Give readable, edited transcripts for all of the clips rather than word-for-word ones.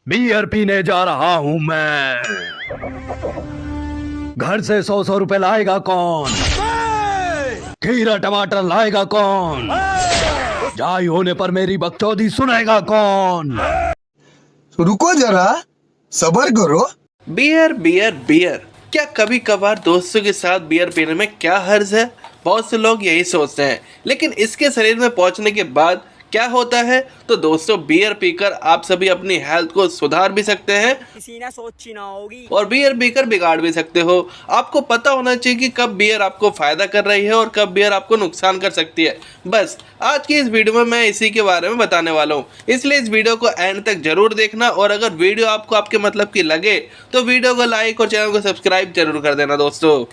Beer पीने जा रहा हूं मैं। घर से 100 रुपए लाएगा कौन? खीरा टमाटर लाएगा कौन? जाई होने पर मेरी बकचोदी सुनेगा कौन? रुको जरा, सब्र करो। बियर बियर बियर, क्या कभी कभार दोस्तों के साथ बियर पीने में क्या हर्ज है? बहुत से लोग यही सोचते हैं, लेकिन इसके शरीर में पहुंचने के बाद क्या होता है? तो दोस्तों, बियर पीकर आप सभी अपनी हेल्थ को सुधार भी सकते हैं, किसी ने सोची ना होगी, और बियर पीकर बिगाड़ भी सकते हो। आपको पता होना चाहिए कि कब बियर आपको फायदा कर रही है और कब बियर आपको नुकसान कर सकती है। बस आज की इस वीडियो में मैं इसी के बारे में बताने वाला हूँ, इसलिए इस वीडियो को एंड तक जरूर देखना। और अगर वीडियो आपको आपके मतलब की लगे तो वीडियो को लाइक और चैनल को सब्सक्राइब जरूर कर देना। दोस्तों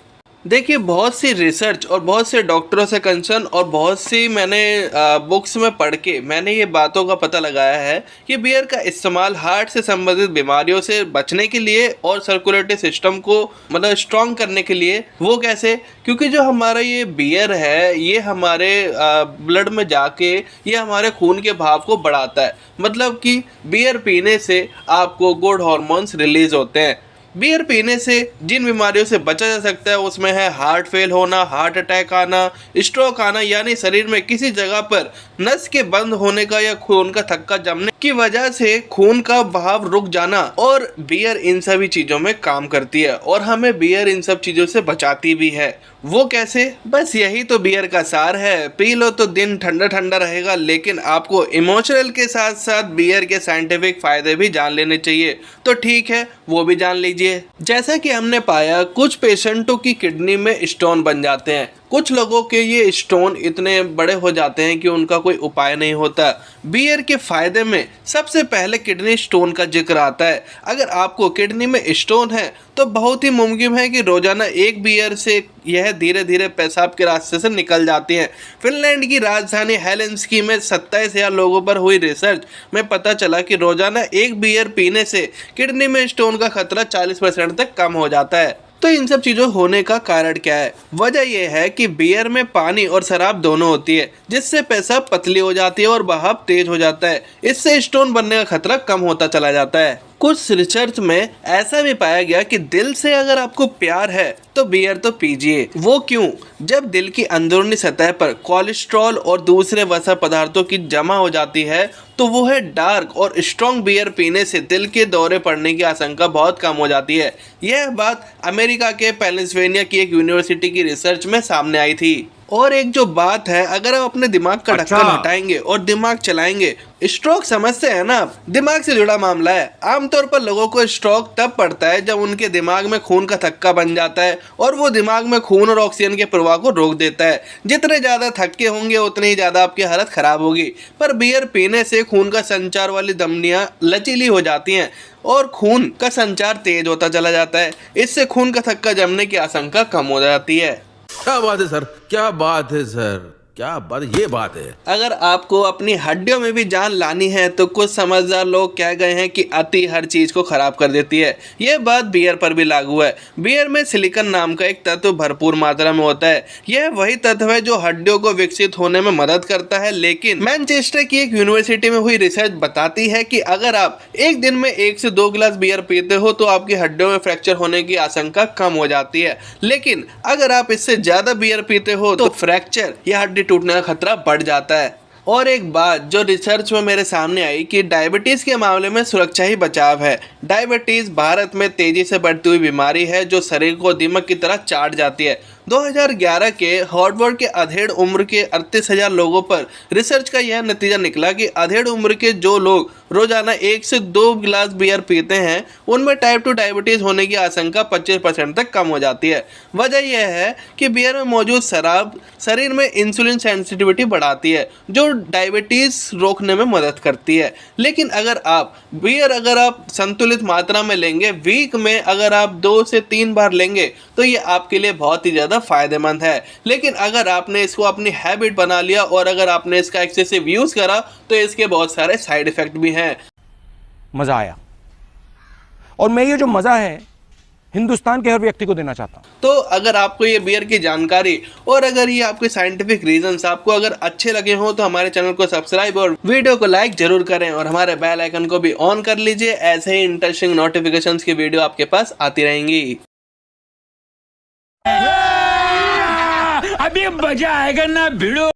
देखिए, बहुत सी रिसर्च और बहुत से डॉक्टरों से कंसर्न और बहुत सी मैंने बुक्स में पढ़ के मैंने ये बातों का पता लगाया है कि बियर का इस्तेमाल हार्ट से संबंधित बीमारियों से बचने के लिए और सर्कुलेटरी सिस्टम को मतलब स्ट्रॉन्ग करने के लिए। वो कैसे? क्योंकि जो हमारा ये बियर है ये हमारे ब्लड में जाके ये हमारे खून के भाव को बढ़ाता है। मतलब कि बियर पीने से आपको गुड हार्मोन्स रिलीज होते हैं। बियर पीने से जिन बीमारियों से बचा जा सकता है उसमें है हार्ट फेल होना, हार्ट अटैक आना, स्ट्रोक आना, यानी शरीर में किसी जगह पर नस के बंद होने का या खून का थक्का जमने की वजह से खून का बहाव रुक जाना। और बियर इन सभी चीज़ों में काम करती है और हमें बियर इन सब चीज़ों से बचाती भी है। वो कैसे? बस यही तो बियर का सार है। पी लो तो दिन ठंडा ठंडा रहेगा, लेकिन आपको इमोशनल के साथ साथ बियर के साइंटिफिक फायदे भी जान लेने चाहिए। तो ठीक है, वो भी जान लीजिए। जैसा कि हमने पाया, कुछ पेशेंटों की किडनी में स्टोन बन जाते हैं। कुछ लोगों के ये स्टोन इतने बड़े हो जाते हैं कि उनका कोई उपाय नहीं होता। बियर के फायदे में सबसे पहले किडनी स्टोन का जिक्र आता है। अगर आपको किडनी में स्टोन है तो बहुत ही मुमकिन है कि रोजाना एक बियर से यह धीरे धीरे पेशाब के रास्ते से निकल जाती हैं। फिनलैंड की राजधानी हेलसिंकी में 27,000 लोगों पर हुई रिसर्च में पता चला कि रोजाना एक बियर पीने से किडनी में स्टोन का खतरा 40% तक कम हो जाता है। तो इन सब चीज़ों होने का कारण क्या है? वजह यह है कि बियर में पानी और शराब दोनों होती है, जिससे पेशाब पतली हो जाती है और बहाव तेज हो जाता है। इससे स्टोन बनने का खतरा कम होता चला जाता है। कुछ रिसर्च में ऐसा भी पाया गया कि दिल से अगर आपको प्यार है तो बियर तो पीजिए। वो क्यों? जब दिल की अंदरूनी सतह पर कोलेस्ट्रॉल और दूसरे वसा पदार्थों की जमा हो जाती है तो वो है डार्क और स्ट्रॉन्ग बियर पीने से दिल के दौरे पड़ने की आशंका बहुत कम हो जाती है। यह बात अमेरिका के पेंसिल्वेनिया की एक यूनिवर्सिटी की रिसर्च में सामने आई थी। और एक जो बात है, अगर आप अपने दिमाग का ढक्कन हटाएंगे और दिमाग चलाएंगे, स्ट्रोक समझते हैं ना, दिमाग से जुड़ा मामला है। आमतौर पर लोगों को स्ट्रोक तब पड़ता है जब उनके दिमाग में खून का थक्का बन जाता है और वो दिमाग में खून और ऑक्सीजन के प्रवाह को रोक देता है। जितने ज़्यादा थक्के होंगे उतनी ही ज़्यादा आपकी हालत खराब होगी। पर बियर पीने से खून का संचार वाली धमनियाँ लचीली हो जाती हैं और खून का संचार तेज होता चला जाता है। इससे खून का थक्का जमने की आशंका कम हो जाती है। क्या बात है सर, क्या बात है सर, क्या बात, ये बात है। अगर आपको अपनी हड्डियों में भी जान लानी है तो कुछ समझदार लोग कह गए हैं कि अति हर चीज को खराब कर देती है। यह बात बियर पर भी लागू है। बियर में सिलिकॉन नाम का एक तत्व भरपूर मात्रा में होता है। यह वही तत्व है जो हड्डियों को विकसित होने में मदद करता है। लेकिन मैनचेस्टर की एक यूनिवर्सिटी में हुई रिसर्च बताती है कि अगर आप एक दिन में 1 से 2 गिलास बियर पीते हो तो आपकी हड्डियों में फ्रैक्चर होने की आशंका कम हो जाती है। लेकिन अगर आप इससे ज्यादा बियर पीते हो तो फ्रैक्चर या हड्डी टूटने का खतरा बढ़ जाता है। और एक बात जो रिसर्च में मेरे सामने आई कि डायबिटीज के मामले में सुरक्षा ही बचाव है। डायबिटीज भारत में तेजी से बढ़ती हुई बीमारी है जो शरीर को दीमक की तरह चाट जाती है। 2011 के हार्वर्ड के अधेड़ उम्र के 38,000 लोगों पर रिसर्च का यह नतीजा निकला कि अधेड़ उम्र के जो लोग रोजाना 1 से 2 गिलास बियर पीते हैं उनमें टाइप 2 डायबिटीज होने की आशंका 25% तक कम हो जाती है। वजह यह है कि बियर में मौजूद शराब शरीर में इंसुलिन सेंसिटिविटी बढ़ाती है जो डायबिटीज रोकने में मदद करती है। लेकिन अगर आप संतुलित मात्रा में लेंगे, वीक में अगर आप 2 से 3 बार लेंगे तो ये आपके लिए बहुत ही ज़्यादा फायदेमंद है। लेकिन अगर आपने इसको अपनी हैबिट बना लिया और अगर आपने इसका एक्सेसिव यूज़ करा तो इसके बहुत सारे साइड इफ़ेक्ट भी हैं। मज़ा आया, और मैं ये जो मज़ा है हिंदुस्तान के हर व्यक्ति को देना चाहता हूँ। तो अगर आपको ये बियर की जानकारी और अगर ये आपके साइंटिफिक रीजंस आपको अगर अच्छे लगे हो तो हमारे चैनल को सब्सक्राइब और वीडियो को लाइक जरूर करें और हमारे बेल आइकन को भी ऑन कर लीजिए। ऐसे ही इंटरेस्टिंग नोटिफिकेशंस की वीडियो आपके पास आती रहेंगी। अभी मजा आएगा ना भिड़ो।